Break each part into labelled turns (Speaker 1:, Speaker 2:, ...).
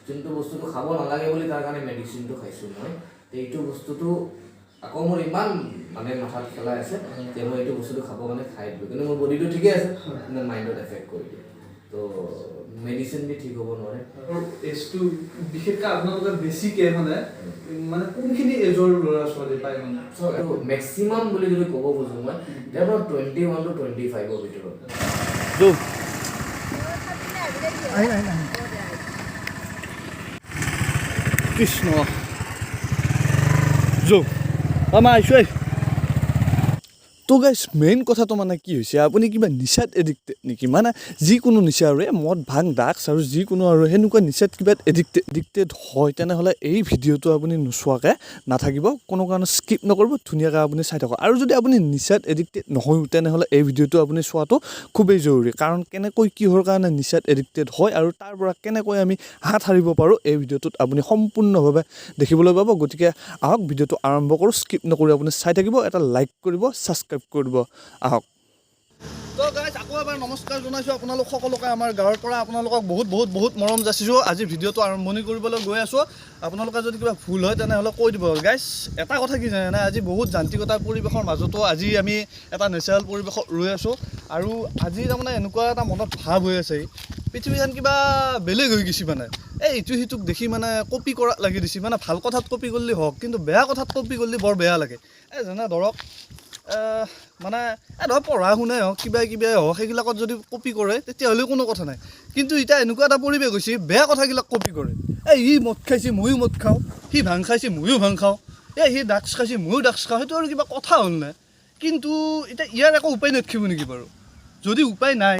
Speaker 1: যোনটো বস্তুটো খাব নালাগে বুলি তাৰ কাৰণে মেডিচিনটো খাইছোঁ মই এইটো বস্তুটো আকৌ মোৰ ইমান মানে মাথাত খেলাই আছে যে মই এইটো বস্তুটো খাব কাৰণে খাই দিলোঁ কিন্তু মোৰ বডিটো ঠিকে আছে কিন্তু মাইণ্ডত এফেক্ট কৰি দিয়ে তো মেডিচিন দি ঠিক হ'ব নোৱাৰে
Speaker 2: এজটো বিশেষকৈ আপোনালোকে বেছিকৈ মানে কোনখিনি এজৰ ল'ৰা ছোৱালী পায় মানে
Speaker 1: এইটো মেক্সিমাম বুলি যদি ক'ব খোজোঁ মই তেওঁৰ 21 to 25ৰ ভিতৰত
Speaker 3: কৃষ্ণ যো আমাৰ আইছোঁ তো গাইছ মেইন কথাটো মানে কি হৈছে আপুনি কিবা নিচাত এডিক্টেড নেকি মানে যিকোনো নিচা আৰু মদ ভাং ড্ৰাগছ আৰু যিকোনো আৰু সেনেকুৱা নিচাত কিবা এডিক্টেড হয় তেনেহ'লে এই ভিডিঅ'টো আপুনি নোচোৱাকৈ নাথাকিব কোনো কাৰণে স্কিপ নকৰিব ধুনীয়াকৈ আপুনি চাই থাকক আৰু যদি আপুনি নিচাত এডিক্টেড নহয়ও তেনেহ'লে এই ভিডিঅ'টো আপুনি চোৱাটো খুবেই জৰুৰী কাৰণ কেনেকৈ কিহৰ কাৰণে নিচাত এডিক্টেড হয় আৰু তাৰ পৰা কেনেকৈ আমি হাত সাৰিব পাৰোঁ এই ভিডিঅ'টোত আপুনি সম্পূৰ্ণভাৱে দেখিবলৈ পাব গতিকে আহক ভিডিঅ'টো আৰম্ভ কৰোঁ স্কিপ নকৰি আপুনি চাই থাকিব এটা লাইক কৰিব ছাবস্ক্ৰাইব কৰিব আহক তো গাইজ আকৌ এবাৰ নমস্কাৰ জনাইছোঁ আপোনালোক সকলোকে আমাৰ গাঁৱৰ পৰা আপোনালোকক বহুত মৰম যাচিছোঁ আজি ভিডিঅ'টো আৰম্ভণি কৰিবলৈ গৈ আছোঁ আপোনালোকে যদি কিবা ভুল হয় তেনেহ'লে কৈ দিব গাইজ এটা কথা কি জানে নাই আজি বহুত যান্ত্ৰিকতাৰ পৰিৱেশৰ মাজতো আজি আমি এটা নেচাৰেল পৰিৱেশত ৰৈ আছোঁ আৰু আজি তাৰমানে এনেকুৱা এটা মনত ভাৱ হৈ আছে পৃথিৱীখন কিবা বেলেগ হৈ গৈছে মানে এই ইটো সিটোক দেখি মানে কপি কৰা লাগি দিছে মানে ভাল কথাত কপি কৰিলে হওক কিন্তু বেয়া কথাত কপি কৰিলে বৰ বেয়া লাগে এই যেনে ধৰক মানে ধৰক পঢ়া শুনাই হওক কিবাই হওক সেইবিলাকত যদি কপি কৰে তেতিয়াহ'লে কোনো কথা নাই কিন্তু এতিয়া এনেকুৱা এটা পৰিৱেশ হৈছে বেয়া কথাবিলাক কপি কৰে এই সি মদ খাইছে ময়ো মদ খাওঁ সি ভাং খাইছে ময়ো ভাং খাওঁ এই সি ড্ৰাগছ খাইছে ময়ো ড্ৰাগছ খাওঁ সেইটো আৰু কিবা কথা হ'ল নাই কিন্তু এতিয়া ইয়াৰ একো উপায় নাথাকিব নেকি বাৰু যদি উপায় নাই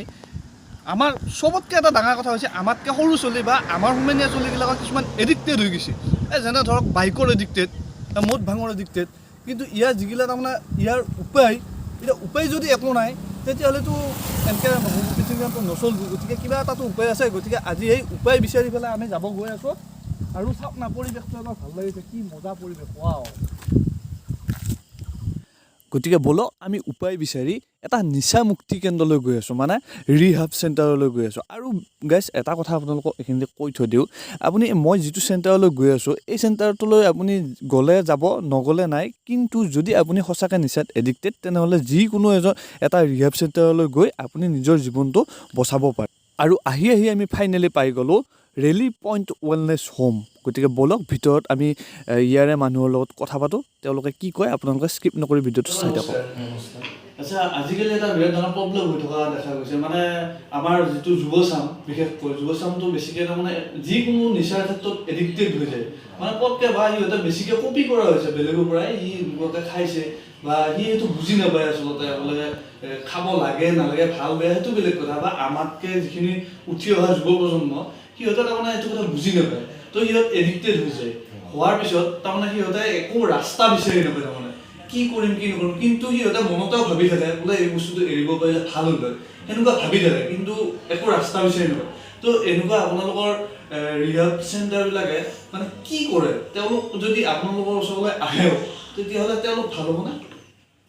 Speaker 3: আমাৰ চবতকৈ এটা ডাঙৰ কথা হৈছে আমাতকৈ সৰু চলি বা আমাৰ সমনীয়া চলিবিলাকৰ কিছুমান এডিক্টেড হৈ গৈছে এই যেনে ধৰক বাইকৰ এডিক্টেড মদ ভাঙৰ এডিক্টেড কিন্তু ইয়াৰ যিগিলা তাৰমানে ইয়াৰ উপায় যদি একো নাই তেতিয়াহ'লেতো এনেকৈ পৃথিৱীখনটো নচলিব গতিকে কিবা এটাতো উপায় আছে গতিকে আজি এই উপায় বিচাৰি পেলাই আমি যাব গৈ আছোঁ আৰু চাওক না পৰিৱেশটো এবাৰ ভাল লাগিছে কি মজা পৰিৱেশ ৱাও গতিকে ব'লক আমি উপায় বিচাৰি এটা নিচা মুক্তি কেন্দ্ৰলৈ গৈ আছোঁ মানে ৰিহাব চেণ্টাৰলৈ গৈ আছোঁ আৰু গাইজ এটা কথা আপোনালোকক এইখিনিতে কৈ থৈ দিওঁ আপুনি মই যিটো চেণ্টাৰলৈ গৈ আছোঁ এই চেণ্টাৰটোলৈ আপুনি গ'লে যাব নগ'লে নাই কিন্তু যদি আপুনি সঁচাকৈ নিচাত এডিক্টেড তেনেহ'লে যিকোনো এটা ৰিহাব চেণ্টাৰলৈ গৈ আপুনি নিজৰ জীৱনটো বচাব পাৰে আৰু আহি আমি ফাইনেলি পাই গ'লোঁ ৰেলী পইণ্ট ৱেলনেছ হোম গতিকে ব'লক ভিতৰত আমি ইয়াৰে মানুহৰ লগত কথা পাতোঁ তেওঁলোকে কি কয় আপোনালোকে স্কিপ নকৰি ভিডিঅ'টো চাই থাকক
Speaker 2: আচ্ছা আজিকালি এটা বিৰাট ডাঙৰ প্ৰব্লেম হৈ থকা দেখা গৈছে মানে আমাৰ যিটো যুৱচাম বিশেষকৈ যুৱচামটো বেছিকৈ তাৰমানে যিকোনো নিচাৰ ক্ষেত্ৰত এডিক্টেড হৈ যায় মানে পটকৈ বা সিহঁতে বেছিকৈ কপি কৰা হৈছে বেলেগৰ পৰাই সি লোকে খাইছে বা সি সেইটো বুজি নাপায় আচলতে আপোনালোকে খাব লাগে নালাগে ভাল বেয়া সেইটো বেলেগ কথা বা আমাতকৈ যিখিনি উঠি অহা যুৱ প্ৰজন্ম সিহঁতে তাৰমানে এইটো কথা বুজি নাপায় তো সিহঁত এডিক্টেড হৈ যায় হোৱাৰ পিছত তাৰমানে সিহঁতে একো ৰাস্তা বিচাৰি নাপায় তাৰমানে কি কৰিম কি নকৰিম কিন্তু সিহঁতে মনতেও ভাবি থাকে বোলে এই বস্তুটো এৰিব পাৰিলে ভাল হ'ল হয় সেনেকুৱা ভাবি থাকে কিন্তু একো ৰাস্তা বিচাৰি নাপায় তো এনেকুৱা আপোনালোকৰ ৰিহাব চেণ্টাৰবিলাকে মানে কি কৰে তেওঁলোক যদি আপোনালোকৰ ওচৰলৈ আহেও তেতিয়াহ'লে তেওঁলোক ভাল হ'বনে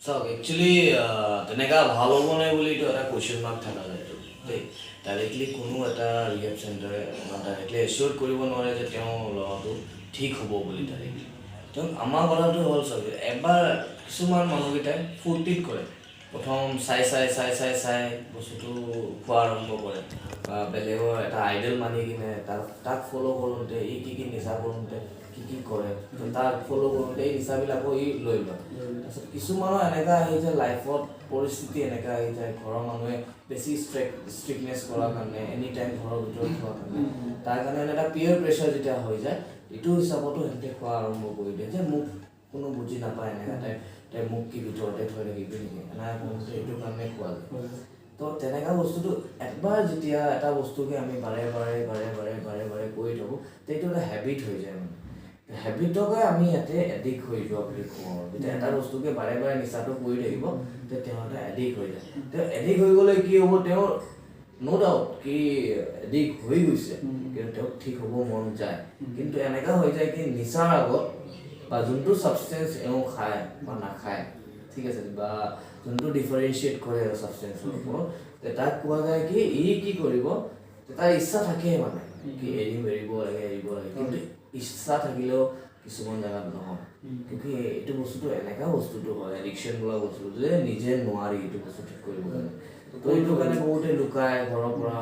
Speaker 1: চাওক একচুৱেলি তেনেকুৱা ভাল হ'বনে বুলিতো এটা কুৱেশ্যন মাৰ্ক থকা যায় দেই ডাইৰেক্টলি কোনো এটা ৰিহাব চেণ্টাৰে ডাইৰেক্টলি এচিয়'ৰ কৰিব নোৱাৰে যে তেওঁ ল'ৰাটো ঠিক হ'ব বুলি ডাইৰেক্টলি তেওঁ আমাৰ কথাটো হ'ল চাওক এবাৰ কিছুমান মানুহকেইটাই ফূৰ্তিত কৰে প্ৰথম চাই বস্তুটো খোৱা আৰম্ভ কৰে বা বেলেগৰ এটা আইডল মানি কিনে তাক ফ'ল' কৰোঁতে ই কি নিচা কৰোঁতে কি কৰে তাক ফ'ল' কৰোঁতে এই নিচাবিলাকো ই লৈ লয় তাৰপিছত কিছুমানৰ এনেকুৱা আহি যায় লাইফত পৰিস্থিতি এনেকুৱা আহি যায় ঘৰৰ মানুহে বেছি ষ্ট্ৰিকনেছ কৰাৰ কাৰণে এনি টাইম ঘৰৰ ভিতৰত থোৱাৰ কাৰণে তাৰ কাৰণে এটা পিয়াৰ প্ৰেছাৰ যেতিয়া হৈ যায় এইটো হিচাপতো সিহঁতে খোৱা আৰম্ভ কৰি দিয়ে যে মোক কোনো বুজি নাপায় এনেকুৱা তাই মোক কি ভিতৰতে থৈ থাকিবি নেকি এনেকুৱা কৰোঁতে এইটো কাৰণে খোৱা যায় তো তেনেকুৱা বস্তুটো একবাৰ যেতিয়া এটা বস্তুকে আমি বাৰে বাৰে কৰি থাকোঁ তেতিয়া এইটো এটা হেবিট হৈ যায় মানে হেবিটকে আমি ইয়াতে এডিক্ট হৈ যোৱা বুলি কওঁ যেতিয়া এটা বস্তুকে বাৰে নিচাটো কৰি থাকিব তেতিয়া তেওঁ এডিক্ট হৈ যায় তেওঁ এডিক্ট হৈ গ'লে কি হ'ব তেওঁৰ ন' ডাউট কি এডিক্ট হৈ গৈছে কিন্তু তেওঁক ঠিক হ'ব মন যায় কিন্তু এনেকুৱা হৈ যায় কি নিচাৰ আগত বা যোনটো ছাবষ্টেঞ্চ এওঁ খায় বা নাখায় ঠিক আছে বা যোনটো ডিফাৰেঞ্চিয়েট কৰে ছাবষ্টেঞ্চৰ ওপৰত তাক কোৱা যায় কি ই কি কৰিব তাৰ ইচ্ছা থাকেই মানে কি এৰিব লাগে কিন্তু ইচ্ছা থাকিলেও কিছুমান জেগাত নহয় কিন্তু এইটো বস্তুটো এনেকা বস্তুটো হয় এডিকশ্যন বোলা বস্তুটো যে নিজে নোৱাৰি এইটো বস্তু ঠিক কৰিব কাৰণে তো এইটো কাৰণে বহুতে লুকায় ঘৰৰ পৰা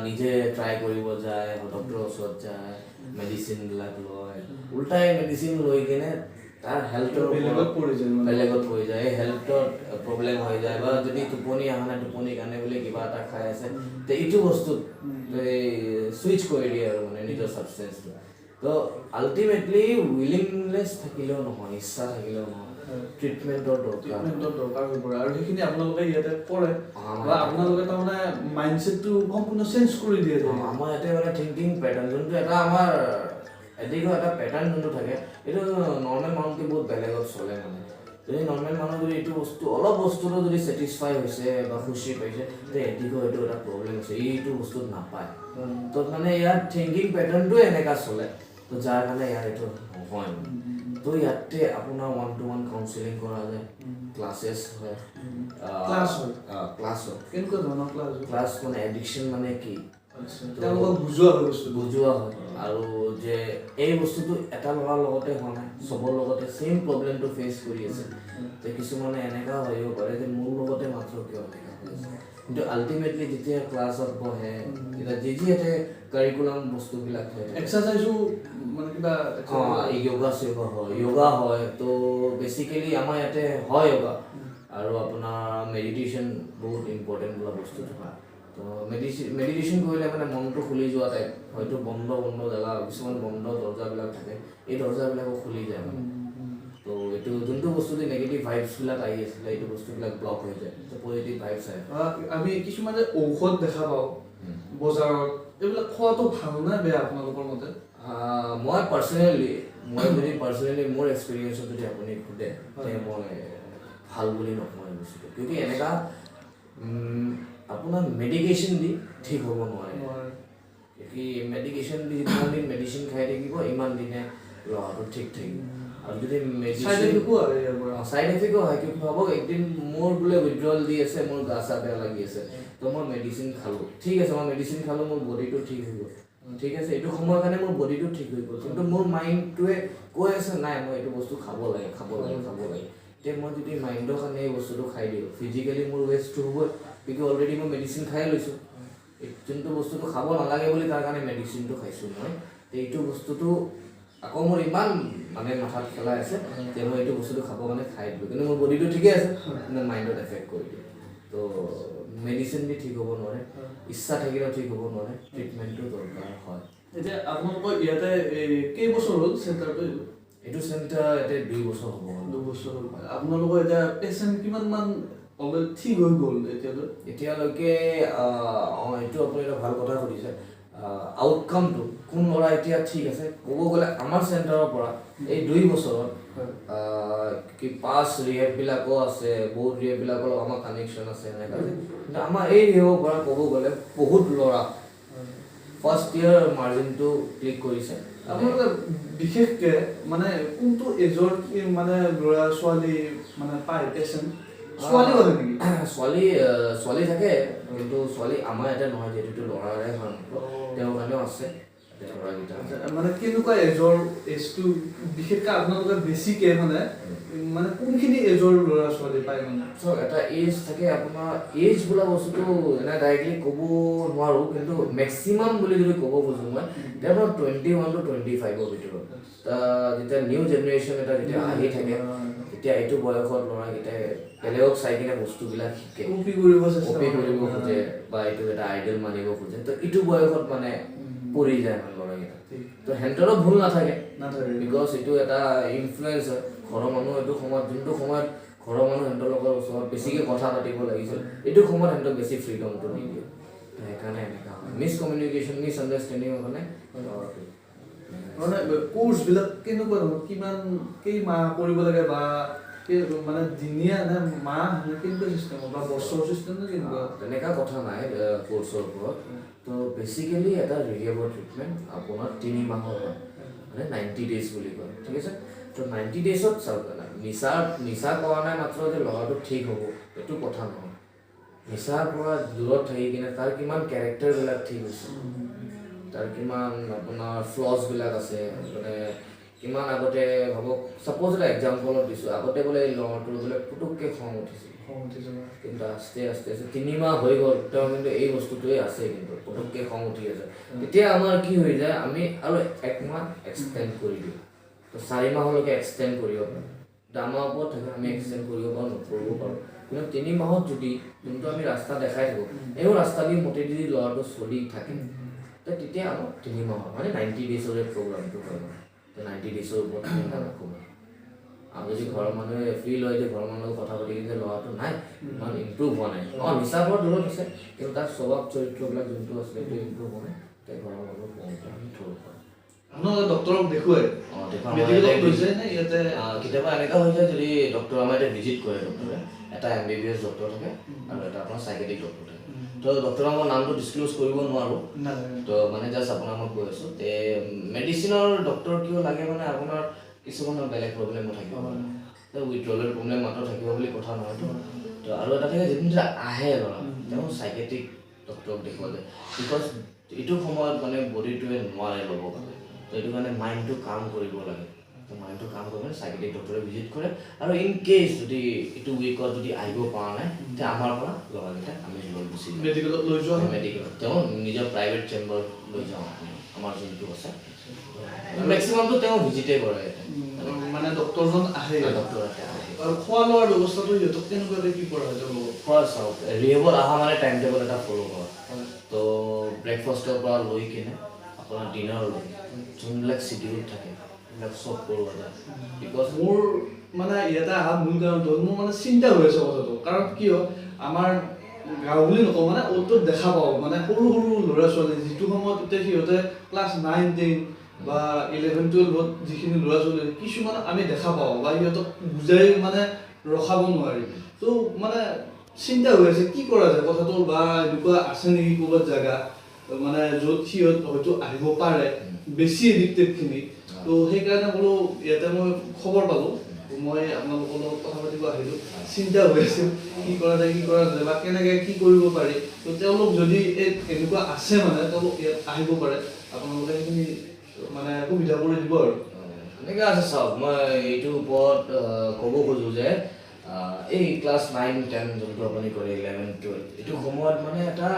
Speaker 1: নিজে ট্ৰাই কৰিব যায় ডক্টৰৰ ওচৰত যায় মেডিচিনবিলাক লয় উল্টাই মেডিচিন লৈ কিনে তাৰ হেল্থৰ বেলেগত পৰি যায় এই হেল্থৰ প্ৰব্লেম হৈ যায় বা যদি টোপনি অহা নাই টোপনিৰ কাৰণে বোলে কিবা এটা খাই আছে তো এইটো বস্তুত চুইচ কৰি দিয়ে আৰু মানে নিজৰ ছাবষ্টেঞ্চটো তো আল্টিমেটলি উইলিংনেছ থাকিলেও নহয় ইচ্ছা থাকিলেও নহয় ট্ৰিটমেণ্টৰ
Speaker 2: দৰকাৰ হৈ পৰে আৰু সেইখিনি আপোনালোকে ইয়াতে কৰে বা আপোনালোকে তাৰমানে মাইণ্ডছেটটো সম্পূৰ্ণ চেঞ্জ কৰি দিয়ে
Speaker 1: আমাৰ ইয়াতে মানে থিংকিং পেটাৰ্ণ যোনটো এটা আমাৰ এদিকৰ এটা পেটাৰ্ণ যোনটো থাকে এইটো নৰ্মেল মানুহতকৈ বহুত বেলেগত চলে মানে যদি নৰ্মেল মানুহ যদি এইটো বস্তু অলপ বস্তুটো যদি ছেটিছফাই হৈছে বা খুচি পাইছে তেতিয়া এদিকৰ এইটো এটা প্ৰব্লেম হৈছে এইটো বস্তুত নাপায় তো মানে ইয়াৰ থিংকিং পেটাৰ্ণটোৱে এনেকুৱা চলে তো যাৰ কাৰণে ইয়াৰ এইটো নহয় তো ইয়াতে আপোনাৰ 1-to-1 কাউন্সেলিং কৰা যায় ক্লাছেছ হয় ক্লাছ হয়
Speaker 2: কেনেকুৱা ধৰণৰ
Speaker 1: ক্লাছ মানে এডিকশ্যন মানে কি
Speaker 2: তেওঁলোকক বুজোৱা হয়
Speaker 1: আৰু যে এই বস্তুটো এটা ল'ৰাৰ লগতে হোৱা নাই চবৰ লগতে ছেইম প্ৰব্লেমটো ফেচ কৰি আছে যে কিছুমানে এনেকুৱা ভাবিব পাৰে যে মোৰ লগতে মাত্ৰ কিয় এনেকুৱা হৈ আছে কিন্তু আল্টিমেটলি যেতিয়া ক্লাছত বহে তেতিয়া যিহেতু কাৰিকুলাম বস্তুবিলাক হয়
Speaker 2: এক্সাৰচাইজো মানে কিবা
Speaker 1: য়োগা হয় তো বেচিকেলি আমাৰ ইয়াতে হয় য়োগা আৰু আপোনাৰ মেডিটেশ্যন বহুত ইম্পৰ্টেণ্ট বোলা বস্তুটো হয় তো মেডিটেশ্যন কৰিলে মানে মনটো খুলি যোৱা টাইপ হয়তো বন্ধ জেগা কিছুমান বন্ধ দৰ্জাবিলাক থাকে এই দৰ্জাবিলাকো খুলি যায় মানে তো এইটো যোনটো বস্তুটো নেগেটিভ ভাইবছবিলাক আহি আছিলে এইটো বস্তুবিলাক ব্লক হৈ যায় তো পজিটিভ ভাইবছ আহে
Speaker 2: আমি কিছুমানে ঔষধ দেখা পাওঁ বজাৰত এইবিলাক খোৱাটো ভাল নে বেয়া আপোনালোকৰ মতে
Speaker 1: মই পাৰ্চনেলি মোৰ এক্সপিৰিয়েঞ্চত যদি আপুনি সোধে তে মই ভাল বুলি নকওঁ এই বস্তুটো কিয়কি এনেকুৱা আপোনাৰ মেডিকেশ্যন দি ঠিক হ'ব নোৱাৰে কি মেডিকেশ্যন দি যিমান দিন মেডিচিন খাই থাকিব ইমান দিনে ল'ৰাটো ঠিক থাকিব আৰু যদি চাইড এফেক্টো হয় কি ভাবক একদিন মোৰ বোলে উইড্ৰল দি আছে মোৰ গা চা বেয়া লাগি আছে তো মই মেডিচিন খালোঁ ঠিক আছে মই মেডিচিন খালোঁ মোৰ বডিটো ঠিক হৈ গ'ল ঠিক আছে এইটো সময়ৰ কাৰণে মোৰ বডিটো ঠিক হৈ গ'ল কিন্তু মোৰ মাইণ্ডটোৱে কৈ আছে নাই মই এইটো বস্তু খাব লাগে এতিয়া মই যদি মাইণ্ডৰ কাৰণে এই বস্তুটো খাই দিওঁ ফিজিকেলি মোৰ ৱেষ্টটো হ'বই কিন্তু অলৰেডি মই মেডিচিন খাই লৈছোঁ যোনটো বস্তুটো খাব নালাগে বুলি তাৰ কাৰণে মেডিচিনটো খাইছোঁ মই এইটো বস্তুটো আকৌ মোৰ ইমান মানে মাথাত খেলাই আছে যে মই এইটো বস্তুটো খাবৰ কাৰণে খাই দিলোঁ কিন্তু মোৰ বডিটো ঠিকে আছে কিন্তু মাইণ্ডত এফেক্ট কৰি দিয়ে তো মেডিচিন দি ঠিক হ'ব নোৱাৰে ইচ্ছা থাকিলেও ঠিক হ'ব নোৱাৰে ট্ৰিটমেণ্টটো দৰকাৰ হয়
Speaker 2: এতিয়া আপোনালোকৰ ইয়াতে কেইবছৰ হ'ল চেণ্টাৰটো
Speaker 1: এইটো চেণ্টাৰ ইয়াতে 2 বছৰ হ'ব
Speaker 2: 2 বছৰ হ'ল আপোনালোকৰ এতিয়া পেচেণ্ট কিমানমান অলৰেডি ঠিক হৈ গ'ল
Speaker 1: এতিয়ালৈকে এইটো আপুনি এটা ভাল কথা সুধিছে আউটকামটো কোন ল'ৰা এতিয়া ঠিক আছে ক'ব গ'লে আমাৰ চেণ্টাৰৰ পৰা এই 2 বছৰত কি 5 ৰিহেববিলাকো আছে বহুত ৰিহেববিলাকৰ আমাৰ কানেকশ্যন আছে এনেকুৱা কিন্তু আমাৰ এই ৰিহেবৰ পৰা ক'ব গ'লে বহুত ল'ৰা ফাৰ্ষ্ট ইয়াৰ মাৰ্জিনটো ক্লিক কৰিছে
Speaker 2: আপোনালোকে বিশেষকৈ মানে কোনটো এজৰ মানে ল'ৰা ছোৱালী মানে পায় পেচেণ্ট
Speaker 1: ছোৱালী থাকে কিন্তু ছোৱালী আমাৰ ইয়াতে নহয় যিহেতু ল'ৰাৰে হয় তেওঁৰ কাৰণেও আছে
Speaker 2: মানে কেনেকুৱা এজটো বিশেষকৈ আপোনালোকে বেছিকৈ মানে কোনখিনি এজৰ ল'ৰা ছোৱালী পায় মানে
Speaker 1: চাওক এটা এজ থাকে আপোনাৰ এজ বোলা বস্তুটো এনে ডাইৰেক্টলি ক'ব নোৱাৰোঁ কিন্তু মেক্সিমাম বুলি যদি ক'ব খোজোঁ মই তেতিয়া 21 to 25ৰ ভিতৰত যেতিয়া নিউ জেনেৰেশ্যন এটা যেতিয়া আহি থাকে তেতিয়া এইটো বয়সত ল'ৰাকেইটাই বেলেগক চাই কিনে বস্তুবিলাক শিকে
Speaker 2: কপি কৰিব
Speaker 1: খোজে বা এইটো এটা আইডল মানিব খোজে তো এইটো বয়সত মানে পৰি যায় মানে ল'ৰাকেইটা তো সিহঁতৰো ভুল নাথাকে বিকজ এইটো এটা ইনফ্লুৱেঞ্চ হয় ঘৰৰ মানুহ এইটো সময়ত যোনটো সময়ত ঘৰৰ মানুহ সিহঁতৰ লগৰ ওচৰত বেছিকৈ কথা পাতিব লাগিছিল এইটো সময়ত সিহঁতক বেছি ফ্ৰীডমটো নিদিয়ে তো সেইকাৰণে এনেকুৱা হয় মিছকমিউনিকেশ্যন মিছআণ্ডাৰষ্টেণ্ডিঙৰ কাৰণে
Speaker 2: মানে কোৰ্চবিলাক কেনেকুৱা ধৰণৰ কিমান কেইমাহ কৰিব লাগে বা মানে দিনীয়া নে মাহ নে কেনেকুৱা চিষ্টেম বা বছৰ চিষ্টেম নে কেনেকুৱা
Speaker 1: তেনেকুৱা কথা নাই কোৰ্চৰ ওপৰত তো বেচিকেলি এটা ৰিহেবৰ ট্ৰিটমেণ্ট আপোনাৰ 3 মাহৰ হয় মানে 90 days বুলি কয় ঠিক আছে তো 90 daysত চাওক নিচা কৰা নাই মাত্ৰ যে ল'ৰাটো ঠিক হ'ব এইটো কথা নহয় নিচাৰ পৰা দূৰত থাকি কিনে তাৰ কিমান কেৰেক্টাৰবিলাক ঠিক হৈছে তাৰ কিমান আপোনাৰ ফ্লছবিলাক আছে মানে কিমান আগতে ভাবক ছাপ'জ এটা এক্সাম্পলত দিছোঁ আগতে বোলে এই ল'ৰাটোৰ বোলে পুটুককৈ খং উঠিছিল কিন্তু আস্তে আস্তে 3 মাহ হৈ গ'ল তেওঁ কিন্তু এই বস্তুটোৱে আছে কিন্তু পুটুককৈ খং উঠি আছে তেতিয়া আমাৰ কি হৈ যায় আমি আৰু 1 মাহ এক্সটেণ্ড কৰি দিওঁ তো 4 মাহলৈকে এক্সটেণ্ড কৰিব পাৰোঁ আমাৰ ওপৰত থাকে আমি এক্সটেণ্ড কৰিব পাৰোঁ নকৰিব পাৰোঁ কিন্তু 3 মাহত যদি যোনটো আমি ৰাস্তা দেখাই থাকোঁ এই ৰাস্তা দি মোটেদি ল'ৰাটো চলি থাকে তো তেতিয়া আমাৰ 3 মাহত মানে 90 ডেইজৰে প্ৰগ্ৰামটো হয় তো 90 ডেইজৰ ওপৰত ৰাখোঁ আৰু যদি ঘৰৰ মানুহে ফিল হয় যে ঘৰৰ মানুহৰ কথা পাতি যে ল'ৰাটো নাই ইমান ইম্প্ৰুভ হোৱা নাই নিচাৰ পৰা দূৰত আছে কিন্তু তাৰ স্বভাৱ চৰিত্ৰবিলাক যোনটো আছিলে সেইটো ইম্প্ৰুভ হোৱা নাই তাই ঘৰৰ মানুহ কওঁতে আমি থ'ব পাৰোঁ
Speaker 2: ডক্টৰক দেখুৱাই
Speaker 1: কেতিয়াবা এনেকুৱা হৈ যায় যদি ডক্টৰ আমাৰ এতিয়া ভিজিট কৰে ডক্টৰে এটা MBBS ডক্টৰ থাকে আৰু এটা আপোনাৰ চাইকেট্ৰিক ডক্টৰ থাকে তো ডক্টৰৰ মই নামটো ডিছক্ল'জ কৰিব নোৱাৰোঁ তো মানে জাষ্ট আপোনাক মই কৈ আছোঁ তে মেডিচিনৰ ডক্টৰ কিয় লাগে মানে আপোনাৰ কিছুমানৰ বেলেগ প্ৰব্লেমো থাকিব তো উইথড্ৰলৰ প্ৰব্লেম মাত্ৰ থাকিব বুলি কথা নহয়তো তো আৰু এটা থাকে যেতিয়া আহে ল'ৰা তেওঁ চাইকেট্ৰিক ডক্টৰক দেখুওৱা যায় বিকজ এইটো সময়ত মানে বডিটোৱে নোৱাৰে ল'ব কাৰণে তো এইটো কাৰণে মাইণ্ডটো কাম কৰিব লাগে তো মাইণ্ডটো কাম কৰিবলৈ চাইকেট্ৰিক ডক্টৰে ভিজিট কৰে আৰু ইন কেছ যদি এইটো উইকত যদি আহিব পৰা নাই তেতিয়া আমাৰ পৰা ল'ৰাকেইটা আমি লৈ গুচি
Speaker 2: মেডিকেলত লৈ যোৱা
Speaker 1: মেডিকেলত তেওঁ নিজৰ প্ৰাইভেট চেম্বাৰ লৈ যাওঁ আমাৰ যোনটো আছে মেক্সিমামটো তেওঁ ভিজিটে কৰে
Speaker 2: মানে ডক্টৰজন আহে
Speaker 1: ডক্টৰ আহে
Speaker 2: আৰু খোৱা লোৱাৰ ব্যৱস্থাটো সিহঁতক কেনেকুৱাকৈ কি কৰা হয় তেওঁলোকক
Speaker 1: খোৱা চাওক ৰিহেবত অহা মানে টাইম টেবল এটা ফ'ল' কৰা তো ব্ৰেকফাষ্টৰ পৰা লৈ কিনে আপোনাৰ ডিনাৰলৈ যোনবিলাক চিডিউল থাকে সেইবিলাক চব কৰোৱা যায় বিকজ
Speaker 2: মোৰ মানে ইয়াতে অহা মূল কাৰণটো হ'ল মোৰ মানে চিন্তা হৈ আছে কথাটো কাৰণ কিয় আমাৰ গাঁও বুলি নকওঁ মানে অ'ত দেখা পাওঁ মানে সৰু সৰু ল'ৰা ছোৱালী যিটো সময়ত এতিয়া সিহঁতে ক্লাছ 9, 10 বা 11, 12ত যিখিনি ল'ৰা ছোৱালী কিছুমান আমি দেখা পাওঁ বা সিহঁতক বুজাই মানে ৰখাব নোৱাৰি তো মানে চিন্তা হৈ আছে কি কৰা যায় কথাটো বা এনেকুৱা আছে নেকি ক'ৰবাত জেগা মানে য'ত সিহঁত হয়তো আহিব পাৰে বেছি এডিক্টেডখিনি তো সেইকাৰণে বোলো ইয়াতে মই খবৰ পালোঁ মই আপোনালোকৰ লগত কথা পাতিব আহিলোঁ চিন্তা হৈ আছিল কি কৰা যায় বা কেনেকৈ কি কৰিব পাৰি তো তেওঁলোক যদি এনেকুৱা আছে মানে তেওঁলোক ইয়াত আহিব পাৰে আপোনালোকে সেইখিনি মানে সুবিধা কৰি দিব আৰু
Speaker 1: এনেকৈ আছে চাওক মই এইটোৰ ওপৰত ক'ব খোজোঁ যে এই ক্লাছ 9, 10 যোনটো আপুনি কৰে 11, 12 এইটো সময়ত মানে এটা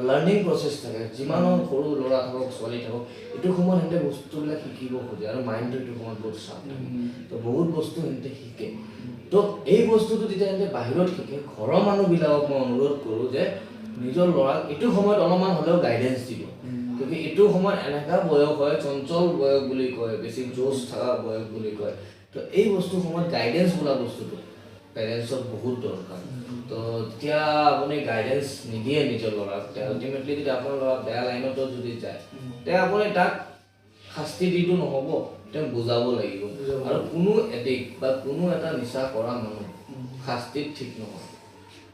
Speaker 1: লাৰ্ণিং প্ৰচেছ থাকে যিমানো সৰু ল'ৰা থাকক ছোৱালী থাকক এইটো সময়ত সিহঁতে বস্তুবিলাক শিকিব খোজে আৰু মাইণ্ডটো এইটো সময়ত বহুত চাপ থাকে তো বহুত বস্তু সিহঁতে শিকে তো এই বস্তুটো যেতিয়া সিহঁতে বাহিৰত শিকে ঘৰৰ মানুহবিলাকক মই অনুৰোধ কৰোঁ যে নিজৰ ল'ৰাক এইটো সময়ত অলপমান হ'লেও গাইডেঞ্চ দিব কিয়কি এইটো সময়ত এনেকুৱা বয়স হয় চঞ্চল বয়স বুলি কয় বেছি জোচ থকা বয়স বুলি কয় তো এই বস্তু সময়ত গাইডেঞ্চ বোলা বস্তুটো পেৰেণ্টছক বহুত দৰকাৰ তো তেতিয়া আপুনি গাইডেঞ্চ নিদিয়ে নিজৰ ল'ৰাক আল্টিমেটলি যদি আপোনাৰ ল'ৰা বেয়া লাইনতো যদি যায় তেতিয়া আপুনি তাক শাস্তি দিটো নহ'ব তেওঁ বুজাব লাগিব আৰু কোনো এডিক্ট বা কোনো এটা নিচা কৰা মানুহ শাস্তিত ঠিক নহয়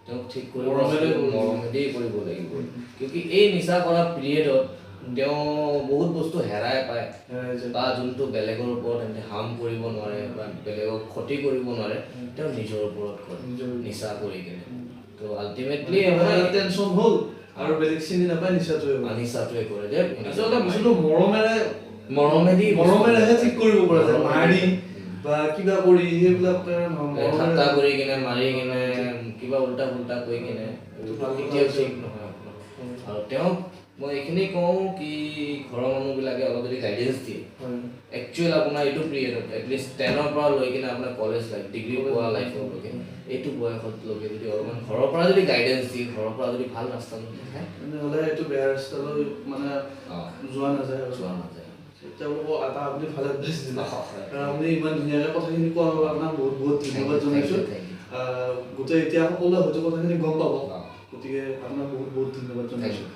Speaker 1: তেওঁক ঠিক কৰিব মৰমেদি কৰিব লাগিব কিয়কি এই নিচা কৰা পিৰিয়ডত তেওঁ বহুত বস্তু হেৰাই পায় বা যোনটো বেলেগৰ ওপৰত সিহঁতে হাৰ্ম কৰিব নোৱাৰে বা বেলেগক ক্ষতি কৰিব নোৱাৰে তেওঁ নিজৰ ওপৰত কৰে নিচা কৰি কিনে তো আল্টিমেটলি
Speaker 2: টেনশ্যন হ'ল আৰু বেলেগ চিনি নাপায় নিচাটোৱে
Speaker 1: কৰে যে
Speaker 2: আচলতে বস্তুটো মৰমেৰেহে ঠিক কৰিব পৰা যায় মাৰি বা কিবা কৰি সেইবিলাক
Speaker 1: ঠাট্টা কৰি কিনে মাৰি কিনে কিবা উল্টা পুল্টা কৰি কিনে কেতিয়াও ঠিক নহয় আৰু তেওঁক মই এইখিনি কওঁ কি ঘৰৰ মানুহবিলাকে অলপ যদি গাইডেঞ্চ দিয়ে একচুৱেল আপোনাৰ এইটো পিৰিয়ডত এটলিষ্ট 10ৰ পৰা লৈ কিনে আপোনাৰ কলেজ লাইফ ডিগ্ৰী পোৱা লাইফলৈকে এইটো বয়সতলৈকে যদি অলপমান ঘৰৰ পৰা যদি গাইডেঞ্চ দিয়ে ঘৰৰ পৰা যদি ভাল ৰাস্তাটো দেখায়
Speaker 2: তেনেহ'লে এইটো বেয়া ৰাস্তালৈ মানে যোৱা নাযায় তেওঁলোকক এটা আপুনি ভালে এডভাইচ দিলে কাৰণ আপুনি ইমান ধুনীয়াকৈ কথাখিনি কোৱাৰ বাবে আপোনাক বহুত বহুত ধন্যবাদ জনাইছোঁ গোটেই এতিয়া সকলোৱে হয়তো কথাখিনি গম পাব গতিকে আপোনাক বহুত বহুত ধন্যবাদ জনাইছোঁ